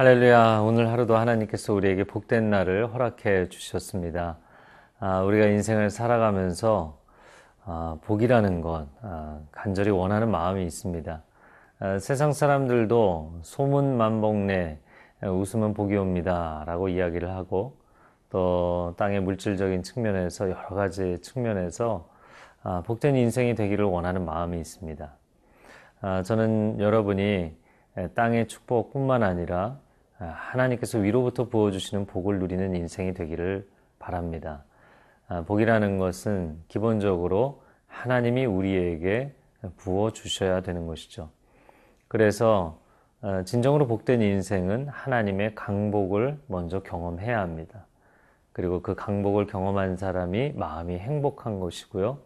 할렐루야. 오늘 하루도 하나님께서 우리에게 복된 날을 허락해 주셨습니다. 우리가 인생을 살아가면서 복이라는 것 간절히 원하는 마음이 있습니다. 세상 사람들도 소문만복내 웃으면 복이 옵니다 라고 이야기를 하고, 또 땅의 물질적인 측면에서 여러 가지 측면에서 복된 인생이 되기를 원하는 마음이 있습니다. 저는 여러분이 땅의 축복뿐만 아니라 하나님께서 위로부터 부어주시는 복을 누리는 인생이 되기를 바랍니다. 복이라는 것은 기본적으로 하나님이 우리에게 부어주셔야 되는 것이죠. 그래서 진정으로 복된 인생은 하나님의 강복을 먼저 경험해야 합니다. 그리고 그 강복을 경험한 사람이 마음이 행복한 것이고요.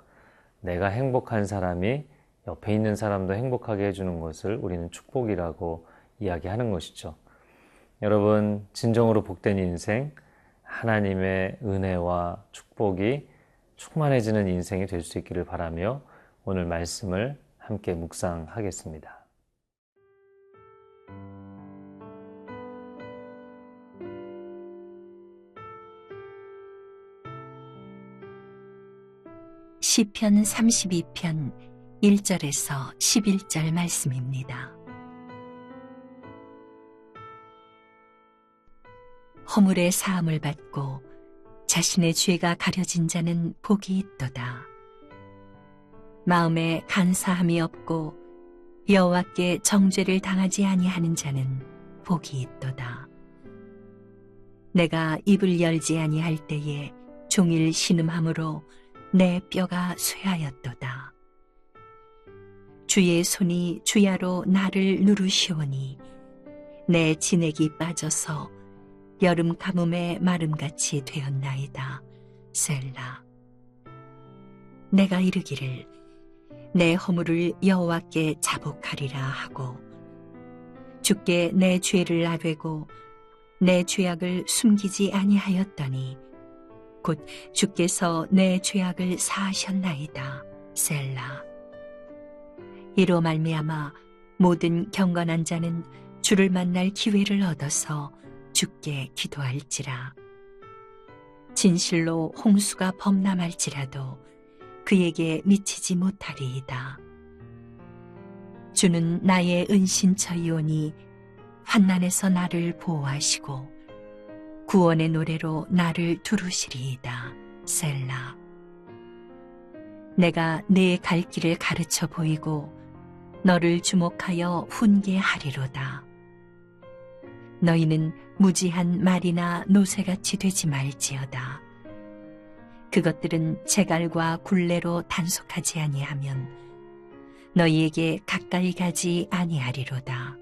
내가 행복한 사람이 옆에 있는 사람도 행복하게 해주는 것을 우리는 축복이라고 이야기하는 것이죠. 여러분, 진정으로 복된 인생, 하나님의 은혜와 축복이 충만해지는 인생이 될 수 있기를 바라며 오늘 말씀을 함께 묵상하겠습니다. 시편 32편 1절에서 11절 말씀입니다. 허물의 사함을 받고 자신의 죄가 가려진 자는 복이 있도다. 마음에 간사함이 없고 여호와께 정죄를 당하지 아니하는 자는 복이 있도다. 내가 입을 열지 아니할 때에 종일 신음함으로 내 뼈가 쇠하였도다. 주의 손이 주야로 나를 누르시오니 내 진액이 빠져서 여름 가뭄의 마름같이 되었나이다. 셀라. 내가 이르기를 내 허물을 여호와께 자복하리라 하고 주께 내 죄를 아뢰고 내 죄악을 숨기지 아니하였더니 곧 주께서 내 죄악을 사하셨나이다. 셀라. 이로 말미암아 모든 경건한 자는 주를 만날 기회를 얻어서 주께 기도할지라. 진실로 홍수가 범람할지라도 그에게 미치지 못하리이다. 주는 나의 은신처이오니 환난에서 나를 보호하시고 구원의 노래로 나를 두루시리이다. 셀라. 내가 내 갈 길을 가르쳐 보이고 너를 주목하여 훈계하리로다. 너희는 무지한 말이나 노새같이 되지 말지어다. 그것들은 재갈과 굴레로 단속하지 아니하면 너희에게 가까이 가지 아니하리로다.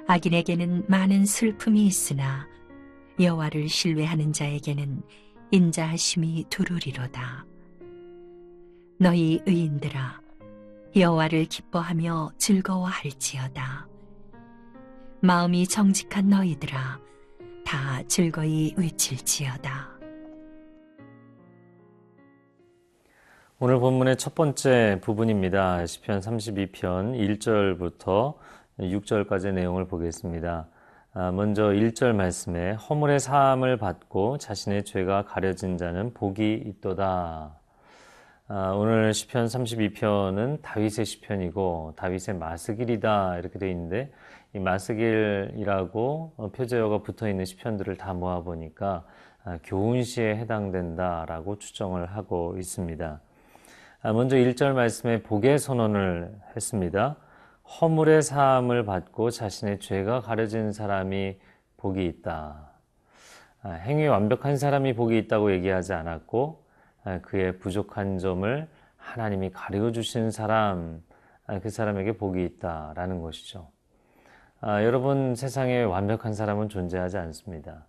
악인에게는 많은 슬픔이 있으나 여호와를 신뢰하는 자에게는 인자하심이 두루리로다. 너희 의인들아, 여호와를 기뻐하며 즐거워할지어다. 마음이 정직한 너희들아, 다 즐거이 외칠지어다. 오늘 본문의 첫 번째 부분입니다. 시편 32편 1절부터 6절까지의 내용을 보겠습니다. 먼저 1절 말씀에 허물의 사함을 받고 자신의 죄가 가려진 자는 복이 있도다. 오늘 시편 32편은 다윗의 시편이고 다윗의 마스길이다 이렇게 되어 있는데, 이 마스길이라고 표제어가 붙어있는 시편들을 다 모아보니까 교훈시에 해당된다라고 추정을 하고 있습니다. 먼저 1절 말씀에 복의 선언을 했습니다. 허물의 사함을 받고 자신의 죄가 가려진 사람이 복이 있다. 행위 완벽한 사람이 복이 있다고 얘기하지 않았고, 그의 부족한 점을 하나님이 가려주신 사람, 그 사람에게 복이 있다라는 것이죠. 여러분, 세상에 완벽한 사람은 존재하지 않습니다.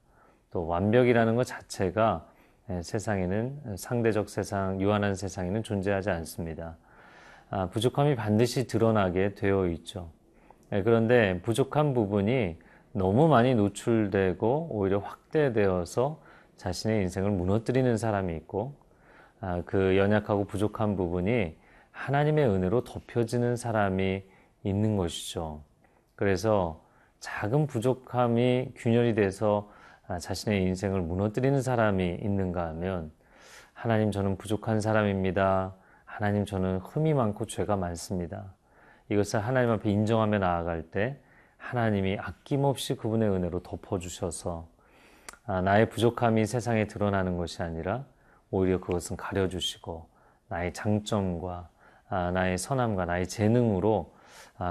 또 완벽이라는 것 자체가 세상에는, 상대적 세상, 유한한 세상에는 존재하지 않습니다. 부족함이 반드시 드러나게 되어 있죠. 그런데 부족한 부분이 너무 많이 노출되고 오히려 확대되어서 자신의 인생을 무너뜨리는 사람이 있고, 그 연약하고 부족한 부분이 하나님의 은혜로 덮여지는 사람이 있는 것이죠. 그래서 작은 부족함이 균열이 돼서 자신의 인생을 무너뜨리는 사람이 있는가 하면 하나님 저는 부족한 사람입니다. 하나님 저는 흠이 많고 죄가 많습니다. 이것을 하나님 앞에 인정하며 나아갈 때 하나님이 아낌없이 그분의 은혜로 덮어주셔서 나의 부족함이 세상에 드러나는 것이 아니라 오히려 그것은 가려주시고 나의 장점과 나의 선함과 나의 재능으로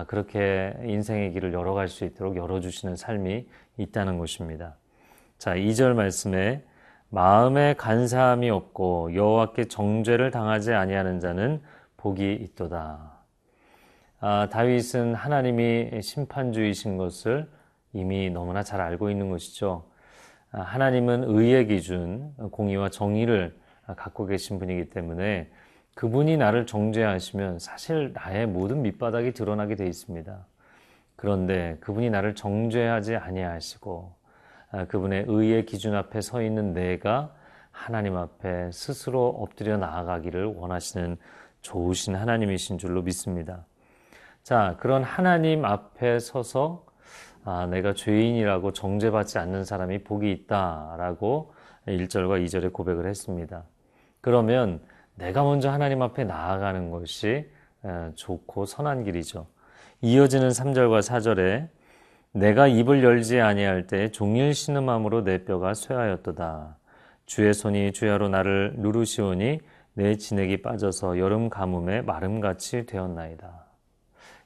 그렇게 인생의 길을 열어갈 수 있도록 열어주시는 삶이 있다는 것입니다. 자, 2절 말씀에 마음에 간사함이 없고 여호와께 정죄를 당하지 아니하는 자는 복이 있도다. 다윗은 하나님이 심판주이신 것을 이미 너무나 잘 알고 있는 것이죠. 하나님은 의의 기준, 공의와 정의를 갖고 계신 분이기 때문에 그분이 나를 정죄하시면 사실 나의 모든 밑바닥이 드러나게 되어 있습니다. 그런데 그분이 나를 정죄하지 아니하시고 그분의 의의 기준 앞에 서 있는 내가 하나님 앞에 스스로 엎드려 나아가기를 원하시는 좋으신 하나님이신 줄로 믿습니다. 자, 그런 하나님 앞에 서서 내가 죄인이라고 정죄받지 않는 사람이 복이 있다라고 1절과 2절에 고백을 했습니다. 그러면 내가 먼저 하나님 앞에 나아가는 것이 좋고 선한 길이죠. 이어지는 3절과 4절에 내가 입을 열지 아니할 때 종일 신음함으로 내 뼈가 쇠하였도다. 주의 손이 주야로 나를 누르시오니 내 진액이 빠져서 여름 가뭄에 마름같이 되었나이다.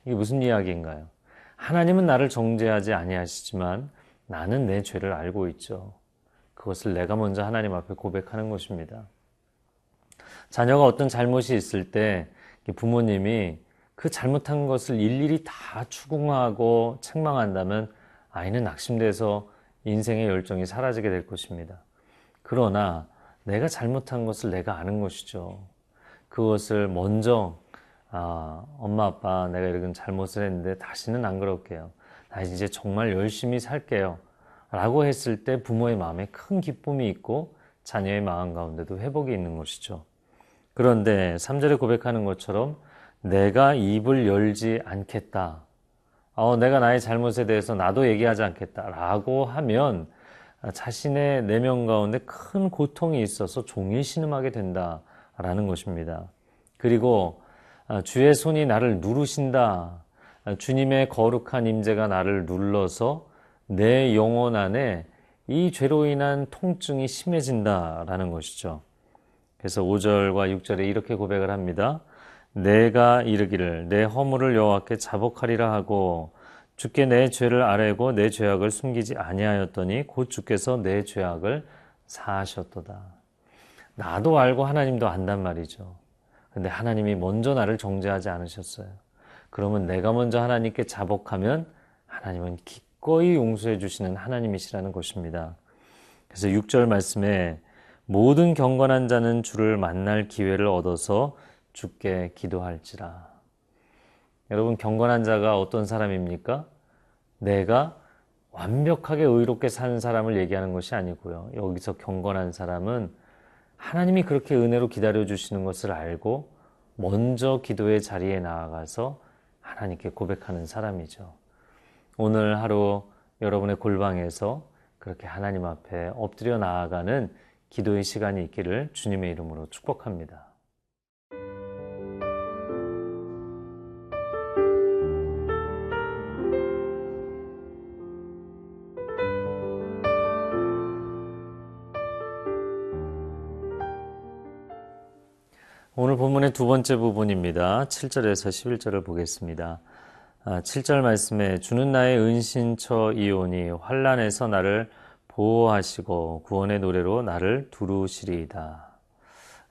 이게 무슨 이야기인가요? 하나님은 나를 정죄하지 아니하시지만 나는 내 죄를 알고 있죠. 그것을 내가 먼저 하나님 앞에 고백하는 것입니다. 자녀가 어떤 잘못이 있을 때 부모님이 그 잘못한 것을 일일이 다 추궁하고 책망한다면 아이는 낙심돼서 인생의 열정이 사라지게 될 것입니다. 그러나 내가 잘못한 것을 내가 아는 것이죠. 그것을 먼저 엄마 아빠 내가 이런 잘못을 했는데 다시는 안 그럴게요. 나 이제 정말 열심히 살게요. 라고 했을 때 부모의 마음에 큰 기쁨이 있고 자녀의 마음 가운데도 회복이 있는 것이죠. 그런데 3절에 고백하는 것처럼 내가 입을 열지 않겠다. 내가 나의 잘못에 대해서 나도 얘기하지 않겠다. 라고 하면 자신의 내면 가운데 큰 고통이 있어서 종일 신음하게 된다라는 것입니다. 그리고 주의 손이 나를 누르신다. 주님의 거룩한 임재가 나를 눌러서 내 영혼 안에 이 죄로 인한 통증이 심해진다라는 것이죠. 그래서 5절과 6절에 이렇게 고백을 합니다. 내가 이르기를 내 허물을 여호와께 자복하리라 하고 주께 내 죄를 아뢰고 내 죄악을 숨기지 아니하였더니 곧 주께서 내 죄악을 사하셨도다. 나도 알고 하나님도 안단 말이죠. 근데 하나님이 먼저 나를 정죄하지 않으셨어요. 그러면 내가 먼저 하나님께 자복하면 하나님은 기꺼이 용서해 주시는 하나님이시라는 것입니다. 그래서 6절 말씀에 모든 경건한 자는 주를 만날 기회를 얻어서 주께 기도할지라. 여러분, 경건한 자가 어떤 사람입니까? 내가 완벽하게 의롭게 사는 사람을 얘기하는 것이 아니고요. 여기서 경건한 사람은 하나님이 그렇게 은혜로 기다려주시는 것을 알고 먼저 기도의 자리에 나아가서 하나님께 고백하는 사람이죠. 오늘 하루 여러분의 골방에서 그렇게 하나님 앞에 엎드려 나아가는 기도의 시간이 있기를 주님의 이름으로 축복합니다. 오늘 본문의 두 번째 부분입니다. 7절에서 11절을 보겠습니다. 7절 말씀에 주는 나의 은신처이오니 환난에서 나를 보호하시고 구원의 노래로 나를 두루시리이다.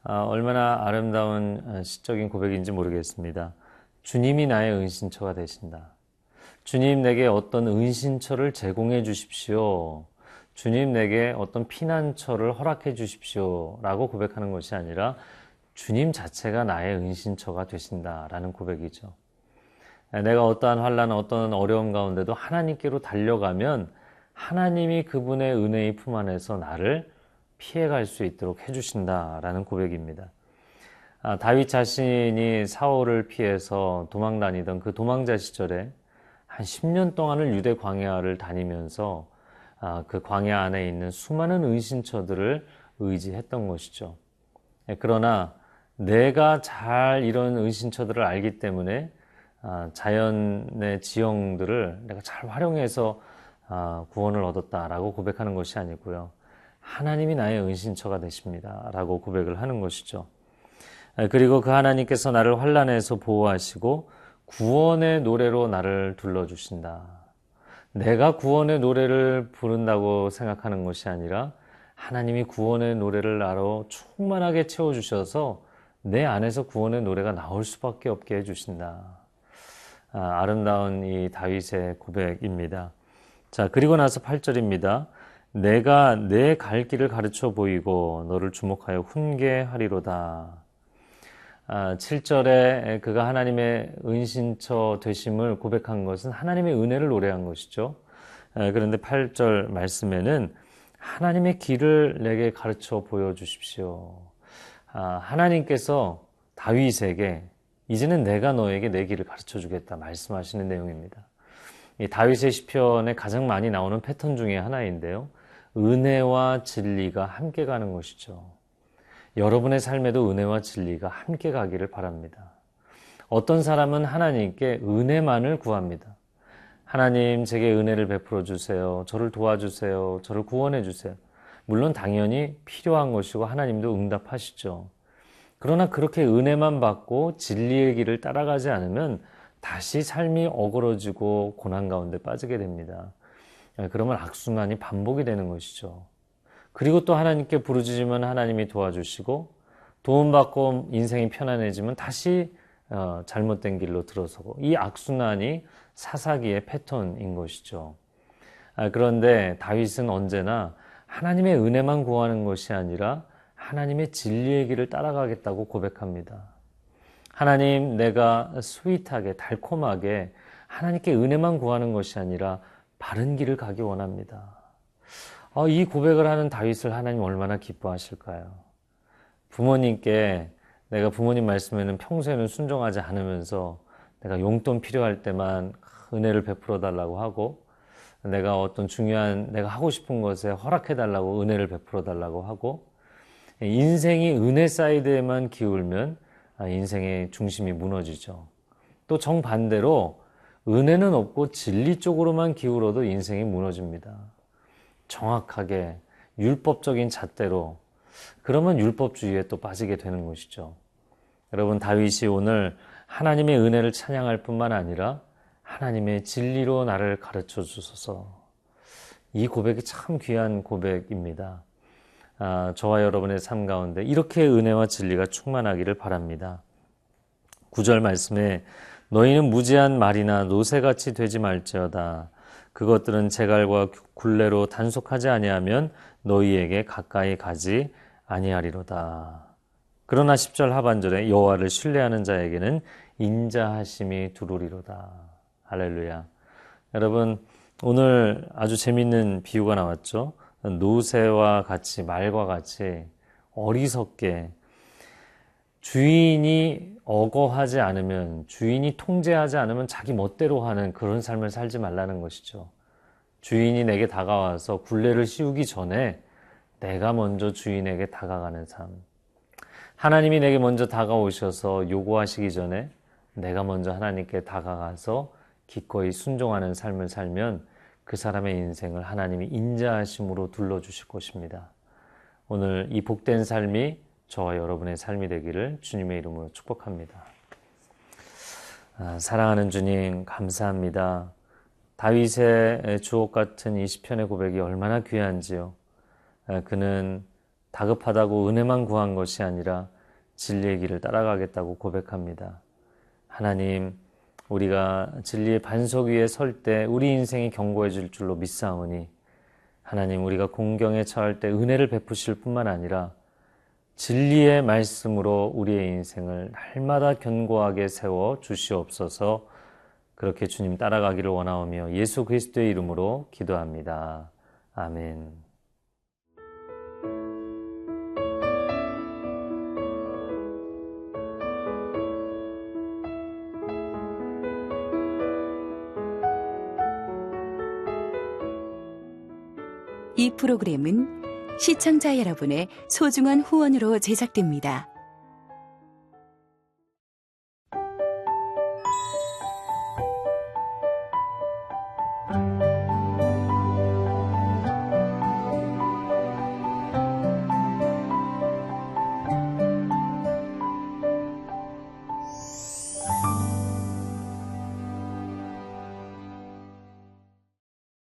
얼마나 아름다운 시적인 고백인지 모르겠습니다. 주님이 나의 은신처가 되신다. 주님 내게 어떤 은신처를 제공해 주십시오. 주님 내게 어떤 피난처를 허락해 주십시오. 라고 고백하는 것이 아니라 주님 자체가 나의 은신처가 되신다라는 고백이죠. 내가 어떠한 환난, 어떤 어려움 가운데도 하나님께로 달려가면 하나님이 그분의 은혜의 품 안에서 나를 피해갈 수 있도록 해주신다라는 고백입니다. 다윗 자신이 사울을 피해서 도망다니던 그 도망자 시절에 한 10년 동안을 유대 광야를 다니면서 그 광야 안에 있는 수많은 은신처들을 의지했던 것이죠. 그러나 내가 잘 이런 은신처들을 알기 때문에 자연의 지형들을 내가 잘 활용해서 구원을 얻었다라고 고백하는 것이 아니고요. 하나님이 나의 은신처가 되십니다 라고 고백을 하는 것이죠. 그리고 그 하나님께서 나를 환난에서 보호하시고 구원의 노래로 나를 둘러주신다. 내가 구원의 노래를 부른다고 생각하는 것이 아니라 하나님이 구원의 노래를 나로 충만하게 채워주셔서 내 안에서 구원의 노래가 나올 수밖에 없게 해주신다. 아름다운 이 다윗의 고백입니다. 자, 그리고 나서 8절입니다. 내가 내 갈 길을 가르쳐 보이고 너를 주목하여 훈계하리로다. 7절에 그가 하나님의 은신처 되심을 고백한 것은 하나님의 은혜를 노래한 것이죠. 그런데 8절 말씀에는 하나님의 길을 내게 가르쳐 보여주십시오. 하나님께서 다윗에게 이제는 내가 너에게 내 길을 가르쳐 주겠다 말씀하시는 내용입니다. 이 다윗의 시편에 가장 많이 나오는 패턴 중에 하나인데요. 은혜와 진리가 함께 가는 것이죠. 여러분의 삶에도 은혜와 진리가 함께 가기를 바랍니다. 어떤 사람은 하나님께 은혜만을 구합니다. 하나님, 제게 은혜를 베풀어 주세요. 저를 도와주세요. 저를 구원해 주세요. 물론 당연히 필요한 것이고 하나님도 응답하시죠. 그러나 그렇게 은혜만 받고 진리의 길을 따라가지 않으면 다시 삶이 어그러지고 고난 가운데 빠지게 됩니다. 그러면 악순환이 반복이 되는 것이죠. 그리고 또 하나님께 부르짖으면 하나님이 도와주시고 도움받고 인생이 편안해지면 다시 잘못된 길로 들어서고 이 악순환이 사사기의 패턴인 것이죠. 그런데 다윗은 언제나 하나님의 은혜만 구하는 것이 아니라 하나님의 진리의 길을 따라가겠다고 고백합니다. 하나님, 내가 스윗하게 달콤하게 하나님께 은혜만 구하는 것이 아니라 바른 길을 가기 원합니다. 이 고백을 하는 다윗을 하나님 얼마나 기뻐하실까요? 부모님께 내가 부모님 말씀에는 평소에는 순종하지 않으면서 내가 용돈 필요할 때만 은혜를 베풀어 달라고 하고 내가 어떤 중요한 내가 하고 싶은 것에 허락해 달라고 은혜를 베풀어 달라고 하고 인생이 은혜 사이드에만 기울면 인생의 중심이 무너지죠. 또 정반대로 은혜는 없고 진리 쪽으로만 기울어도 인생이 무너집니다. 정확하게 율법적인 잣대로 그러면 율법주의에 또 빠지게 되는 것이죠. 여러분, 다윗이 오늘 하나님의 은혜를 찬양할 뿐만 아니라 하나님의 진리로 나를 가르쳐 주소서. 이 고백이 참 귀한 고백입니다. 저와 여러분의 삶 가운데 이렇게 은혜와 진리가 충만하기를 바랍니다. 9절 말씀에 너희는 무지한 말이나 노새같이 되지 말지어다. 그것들은 제갈과 굴레로 단속하지 아니하면 너희에게 가까이 가지 아니하리로다. 그러나 10절 하반절에 여호와를 신뢰하는 자에게는 인자하심이 두루리로다. 할렐루야. 여러분, 오늘 아주 재밌는 비유가 나왔죠. 노새와 같이, 말과 같이 어리석게 주인이 억어하지 않으면, 주인이 통제하지 않으면 자기 멋대로 하는 그런 삶을 살지 말라는 것이죠. 주인이 내게 다가와서 굴레를 씌우기 전에 내가 먼저 주인에게 다가가는 삶. 하나님이 내게 먼저 다가오셔서 요구하시기 전에 내가 먼저 하나님께 다가가서 기꺼이 순종하는 삶을 살면 그 사람의 인생을 하나님이 인자하심으로 둘러주실 것입니다. 오늘 이 복된 삶이 저와 여러분의 삶이 되기를 주님의 이름으로 축복합니다. 사랑하는 주님, 감사합니다. 다윗의 주옥 같은 이 시편의 고백이 얼마나 귀한지요. 그는 다급하다고 은혜만 구한 것이 아니라 진리의 길을 따라가겠다고 고백합니다. 하나님, 우리가 진리의 반석 위에 설 때 우리 인생이 견고해질 줄로 믿사오니 하나님, 우리가 공경에 처할 때 은혜를 베푸실 뿐만 아니라 진리의 말씀으로 우리의 인생을 날마다 견고하게 세워 주시옵소서. 그렇게 주님 따라가기를 원하오며 예수 그리스도의 이름으로 기도합니다. 아멘. 이 프로그램은 시청자 여러분의 소중한 후원으로 제작됩니다.